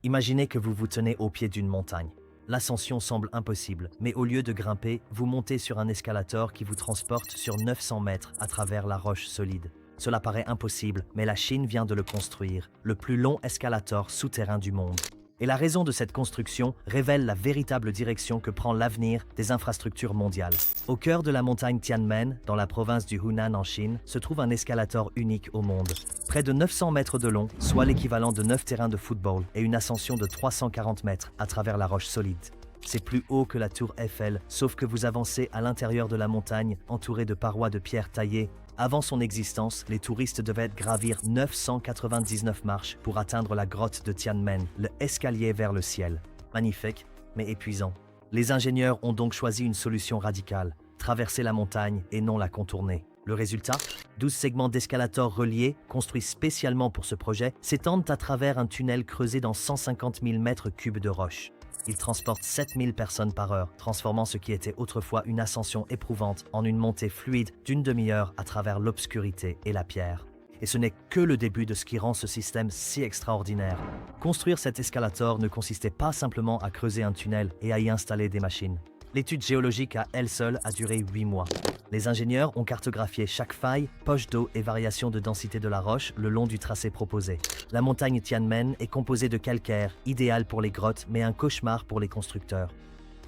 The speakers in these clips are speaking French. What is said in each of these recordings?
Imaginez que vous vous tenez au pied d'une montagne. L'ascension semble impossible, mais au lieu de grimper, vous montez sur un escalator qui vous transporte sur 900 mètres à travers la roche solide. Cela paraît impossible, mais la Chine vient de le construire, le plus long escalator souterrain du monde. Et la raison de cette construction révèle la véritable direction que prend l'avenir des infrastructures mondiales. Au cœur de la montagne Tianmen, dans la province du Hunan en Chine, se trouve un escalator unique au monde. Près de 900 mètres de long, soit l'équivalent de 9 terrains de football, et une ascension de 340 mètres à travers la roche solide. C'est plus haut que la tour Eiffel, sauf que vous avancez à l'intérieur de la montagne, entouré de parois de pierre taillées. Avant son existence, les touristes devaient gravir 999 marches pour atteindre la grotte de Tianmen, le escalier vers le ciel. Magnifique, mais épuisant. Les ingénieurs ont donc choisi une solution radicale, traverser la montagne et non la contourner. Le résultat ? 12 segments d'escalator reliés, construits spécialement pour ce projet, s'étendent à travers un tunnel creusé dans 150 000 mètres cubes de roche. Il transporte 7000 personnes par heure, transformant ce qui était autrefois une ascension éprouvante en une montée fluide d'une demi-heure à travers l'obscurité et la pierre. Et ce n'est que le début de ce qui rend ce système si extraordinaire. Construire cet escalator ne consistait pas simplement à creuser un tunnel et à y installer des machines. L'étude géologique à elle seule a duré 8 mois. Les ingénieurs ont cartographié chaque faille, poche d'eau et variation de densité de la roche le long du tracé proposé. La montagne Tianmen est composée de calcaire, idéal pour les grottes mais un cauchemar pour les constructeurs.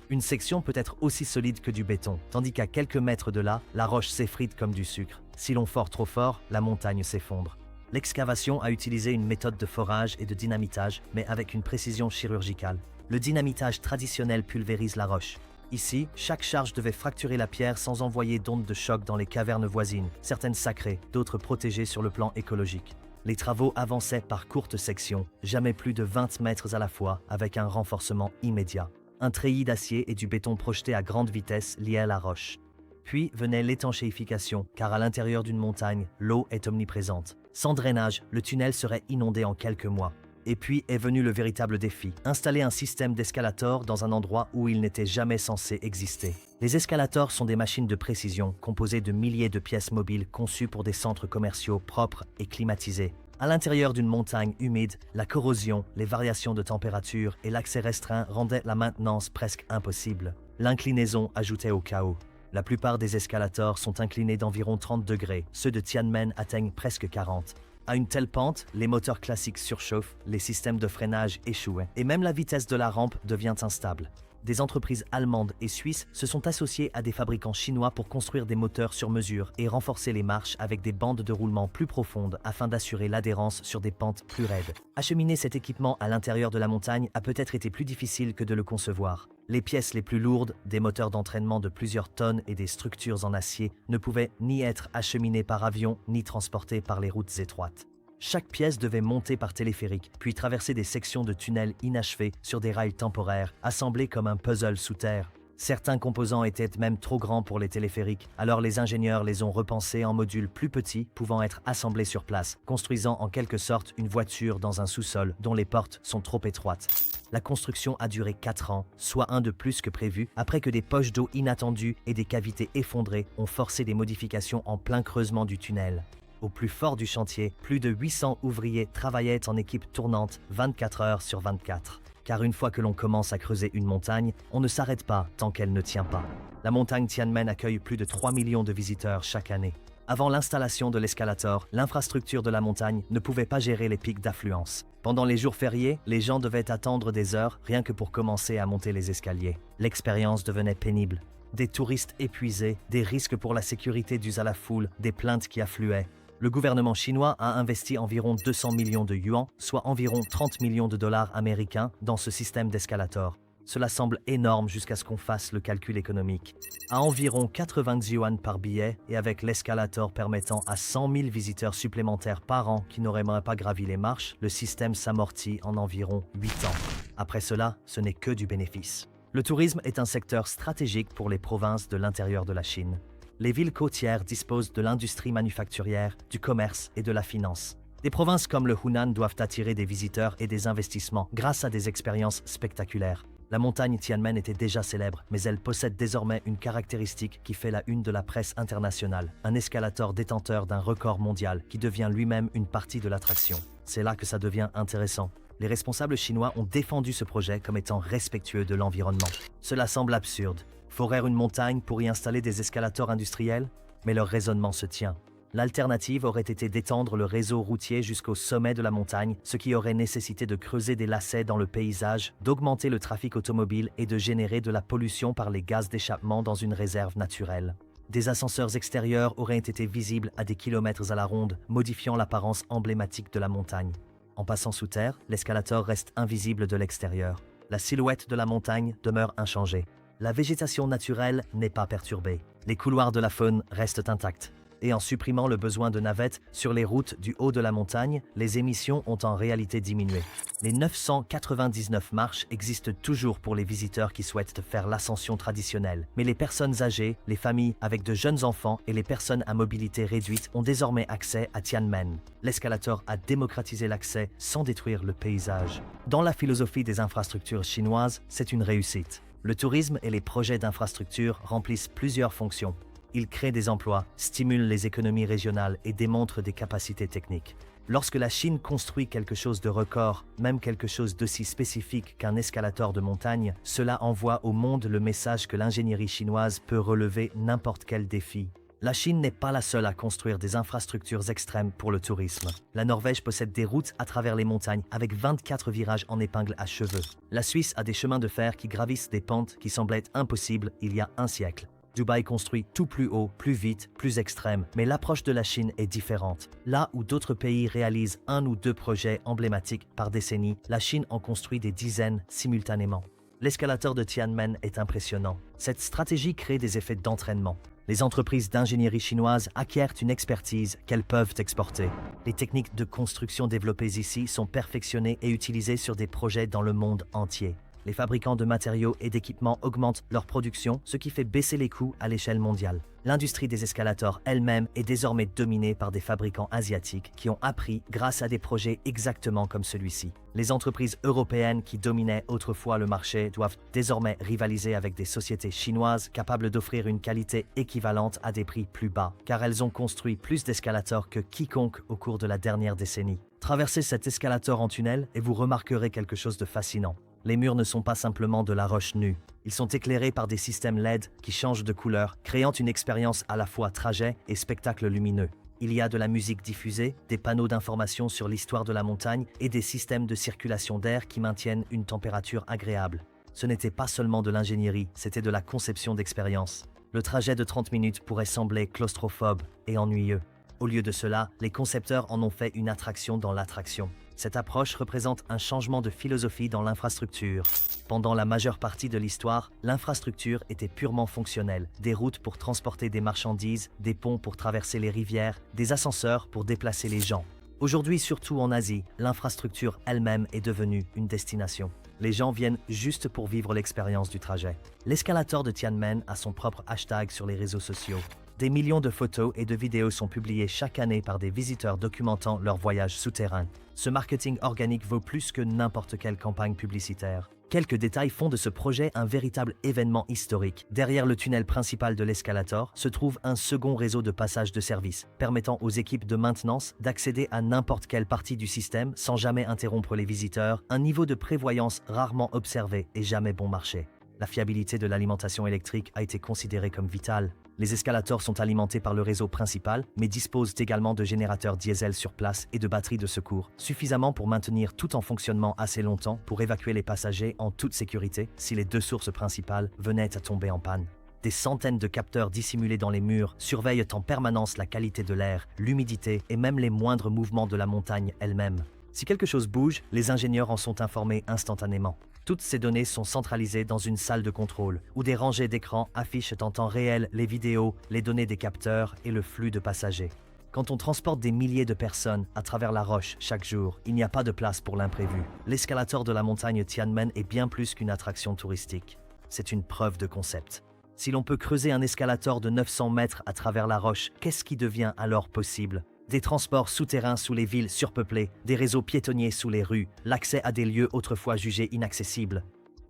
Une section peut être aussi solide que du béton, tandis qu'à quelques mètres de là, la roche s'effrite comme du sucre. Si l'on fore trop fort, la montagne s'effondre. L'excavation a utilisé une méthode de forage et de dynamitage, mais avec une précision chirurgicale. Le dynamitage traditionnel pulvérise la roche. Ici, chaque charge devait fracturer la pierre sans envoyer d'ondes de choc dans les cavernes voisines, certaines sacrées, d'autres protégées sur le plan écologique. Les travaux avançaient par courtes sections, jamais plus de 20 mètres à la fois, avec un renforcement immédiat. Un treillis d'acier et du béton projeté à grande vitesse lié à la roche. Puis venait l'étanchéification, car à l'intérieur d'une montagne, l'eau est omniprésente. Sans drainage, le tunnel serait inondé en quelques mois. Et puis est venu le véritable défi, installer un système d'escalator dans un endroit où il n'était jamais censé exister. Les escalators sont des machines de précision composées de milliers de pièces mobiles conçues pour des centres commerciaux propres et climatisés. À l'intérieur d'une montagne humide, la corrosion, les variations de température et l'accès restreint rendaient la maintenance presque impossible. L'inclinaison ajoutait au chaos. La plupart des escalators sont inclinés d'environ 30 degrés, ceux de Tianmen atteignent presque 40. À une telle pente, les moteurs classiques surchauffent, les systèmes de freinage échouent, et même la vitesse de la rampe devient instable. Des entreprises allemandes et suisses se sont associées à des fabricants chinois pour construire des moteurs sur mesure et renforcer les marches avec des bandes de roulement plus profondes afin d'assurer l'adhérence sur des pentes plus raides. Acheminer cet équipement à l'intérieur de la montagne a peut-être été plus difficile que de le concevoir. Les pièces les plus lourdes, des moteurs d'entraînement de plusieurs tonnes et des structures en acier, ne pouvaient ni être acheminées par avion ni transportées par les routes étroites. Chaque pièce devait monter par téléphérique, puis traverser des sections de tunnels inachevés sur des rails temporaires, assemblés comme un puzzle sous terre. Certains composants étaient même trop grands pour les téléphériques, alors les ingénieurs les ont repensés en modules plus petits pouvant être assemblés sur place, construisant en quelque sorte une voiture dans un sous-sol dont les portes sont trop étroites. La construction a duré 4 ans, soit un de plus que prévu, après que des poches d'eau inattendues et des cavités effondrées ont forcé des modifications en plein creusement du tunnel. Au plus fort du chantier, plus de 800 ouvriers travaillaient en équipe tournante 24 heures sur 24. Car une fois que l'on commence à creuser une montagne, on ne s'arrête pas tant qu'elle ne tient pas. La montagne Tianmen accueille plus de 3 millions de visiteurs chaque année. Avant l'installation de l'escalator, l'infrastructure de la montagne ne pouvait pas gérer les pics d'affluence. Pendant les jours fériés, les gens devaient attendre des heures rien que pour commencer à monter les escaliers. L'expérience devenait pénible. Des touristes épuisés, des risques pour la sécurité dus à la foule, des plaintes qui affluaient. Le gouvernement chinois a investi environ 200 millions de yuans, soit environ 30 millions de dollars américains, dans ce système d'escalator. Cela semble énorme jusqu'à ce qu'on fasse le calcul économique. À environ 80 yuan par billet et avec l'escalator permettant à 100 000 visiteurs supplémentaires par an qui n'auraient même pas gravi les marches, le système s'amortit en environ 8 ans. Après cela, ce n'est que du bénéfice. Le tourisme est un secteur stratégique pour les provinces de l'intérieur de la Chine. Les villes côtières disposent de l'industrie manufacturière, du commerce et de la finance. Des provinces comme le Hunan doivent attirer des visiteurs et des investissements grâce à des expériences spectaculaires. La montagne Tianmen était déjà célèbre, mais elle possède désormais une caractéristique qui fait la une de la presse internationale, un escalator détenteur d'un record mondial qui devient lui-même une partie de l'attraction. C'est là que ça devient intéressant. Les responsables chinois ont défendu ce projet comme étant respectueux de l'environnement. Cela semble absurde. Forer une montagne pour y installer des escalators industriels? Mais leur raisonnement se tient. L'alternative aurait été d'étendre le réseau routier jusqu'au sommet de la montagne, ce qui aurait nécessité de creuser des lacets dans le paysage, d'augmenter le trafic automobile et de générer de la pollution par les gaz d'échappement dans une réserve naturelle. Des ascenseurs extérieurs auraient été visibles à des kilomètres à la ronde, modifiant l'apparence emblématique de la montagne. En passant sous terre, l'escalator reste invisible de l'extérieur. La silhouette de la montagne demeure inchangée. La végétation naturelle n'est pas perturbée. Les couloirs de la faune restent intacts. Et en supprimant le besoin de navettes sur les routes du haut de la montagne, les émissions ont en réalité diminué. Les 999 marches existent toujours pour les visiteurs qui souhaitent faire l'ascension traditionnelle, mais les personnes âgées, les familles avec de jeunes enfants et les personnes à mobilité réduite ont désormais accès à Tianmen. L'escalator a démocratisé l'accès sans détruire le paysage. Dans la philosophie des infrastructures chinoises, c'est une réussite. Le tourisme et les projets d'infrastructures remplissent plusieurs fonctions. Ils créent des emplois, stimulent les économies régionales et démontrent des capacités techniques. Lorsque la Chine construit quelque chose de record, même quelque chose d'aussi spécifique qu'un escalator de montagne, cela envoie au monde le message que l'ingénierie chinoise peut relever n'importe quel défi. La Chine n'est pas la seule à construire des infrastructures extrêmes pour le tourisme. La Norvège possède des routes à travers les montagnes avec 24 virages en épingle à cheveux. La Suisse a des chemins de fer qui gravissent des pentes qui semblaient impossibles il y a un siècle. Dubaï construit tout plus haut, plus vite, plus extrême, mais l'approche de la Chine est différente. Là où d'autres pays réalisent 1 ou 2 projets emblématiques par décennie, la Chine en construit des dizaines simultanément. L'escalator de Tianmen est impressionnant. Cette stratégie crée des effets d'entraînement. Les entreprises d'ingénierie chinoises acquièrent une expertise qu'elles peuvent exporter. Les techniques de construction développées ici sont perfectionnées et utilisées sur des projets dans le monde entier. Les fabricants de matériaux et d'équipements augmentent leur production, ce qui fait baisser les coûts à l'échelle mondiale. L'industrie des escalators elle-même est désormais dominée par des fabricants asiatiques qui ont appris grâce à des projets exactement comme celui-ci. Les entreprises européennes qui dominaient autrefois le marché doivent désormais rivaliser avec des sociétés chinoises capables d'offrir une qualité équivalente à des prix plus bas, car elles ont construit plus d'escalators que quiconque au cours de la dernière décennie. Traversez cet escalator en tunnel et vous remarquerez quelque chose de fascinant. Les murs ne sont pas simplement de la roche nue. Ils sont éclairés par des systèmes LED qui changent de couleur, créant une expérience à la fois trajet et spectacle lumineux. Il y a de la musique diffusée, des panneaux d'information sur l'histoire de la montagne et des systèmes de circulation d'air qui maintiennent une température agréable. Ce n'était pas seulement de l'ingénierie, c'était de la conception d'expérience. Le trajet de 30 minutes pourrait sembler claustrophobe et ennuyeux. Au lieu de cela, les concepteurs en ont fait une attraction dans l'attraction. Cette approche représente un changement de philosophie dans l'infrastructure. Pendant la majeure partie de l'histoire, l'infrastructure était purement fonctionnelle. Des routes pour transporter des marchandises, des ponts pour traverser les rivières, des ascenseurs pour déplacer les gens. Aujourd'hui, surtout en Asie, l'infrastructure elle-même est devenue une destination. Les gens viennent juste pour vivre l'expérience du trajet. L'escalator de Tianmen a son propre hashtag sur les réseaux sociaux. Des millions de photos et de vidéos sont publiées chaque année par des visiteurs documentant leur voyage souterrain. Ce marketing organique vaut plus que n'importe quelle campagne publicitaire. Quelques détails font de ce projet un véritable événement historique. Derrière le tunnel principal de l'escalator se trouve un second réseau de passage de service, permettant aux équipes de maintenance d'accéder à n'importe quelle partie du système sans jamais interrompre les visiteurs, un niveau de prévoyance rarement observé et jamais bon marché. La fiabilité de l'alimentation électrique a été considérée comme vitale. Les escalators sont alimentés par le réseau principal, mais disposent également de générateurs diesel sur place et de batteries de secours, suffisamment pour maintenir tout en fonctionnement assez longtemps pour évacuer les passagers en toute sécurité si les 2 sources principales venaient à tomber en panne. Des centaines de capteurs dissimulés dans les murs surveillent en permanence la qualité de l'air, l'humidité et même les moindres mouvements de la montagne elle-même. Si quelque chose bouge, les ingénieurs en sont informés instantanément. Toutes ces données sont centralisées dans une salle de contrôle, où des rangées d'écrans affichent en temps réel les vidéos, les données des capteurs et le flux de passagers. Quand on transporte des milliers de personnes à travers la roche chaque jour, il n'y a pas de place pour l'imprévu. L'escalator de la montagne Tianmen est bien plus qu'une attraction touristique. C'est une preuve de concept. Si l'on peut creuser un escalator de 900 mètres à travers la roche, qu'est-ce qui devient alors possible ? Des transports souterrains sous les villes surpeuplées, des réseaux piétonniers sous les rues, l'accès à des lieux autrefois jugés inaccessibles.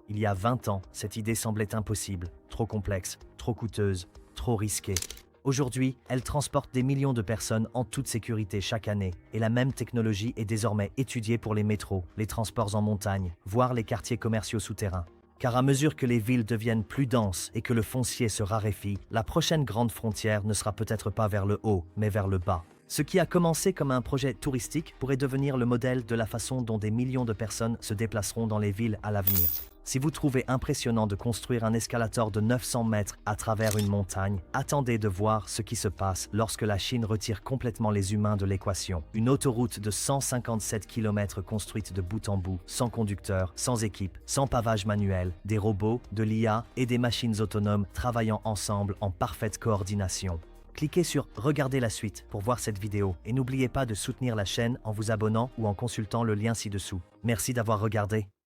Il y a 20 ans, cette idée semblait impossible, trop complexe, trop coûteuse, trop risquée. Aujourd'hui, elle transporte des millions de personnes en toute sécurité chaque année, et la même technologie est désormais étudiée pour les métros, les transports en montagne, voire les quartiers commerciaux souterrains. Car à mesure que les villes deviennent plus denses et que le foncier se raréfie, la prochaine grande frontière ne sera peut-être pas vers le haut, mais vers le bas. Ce qui a commencé comme un projet touristique pourrait devenir le modèle de la façon dont des millions de personnes se déplaceront dans les villes à l'avenir. Si vous trouvez impressionnant de construire un escalator de 900 mètres à travers une montagne, attendez de voir ce qui se passe lorsque la Chine retire complètement les humains de l'équation. Une autoroute de 157 km construite de bout en bout, sans conducteur, sans équipe, sans pavage manuel, des robots, de l'IA et des machines autonomes travaillant ensemble en parfaite coordination. Cliquez sur « Regardez la suite » pour voir cette vidéo et n'oubliez pas de soutenir la chaîne en vous abonnant ou en consultant le lien ci-dessous. Merci d'avoir regardé.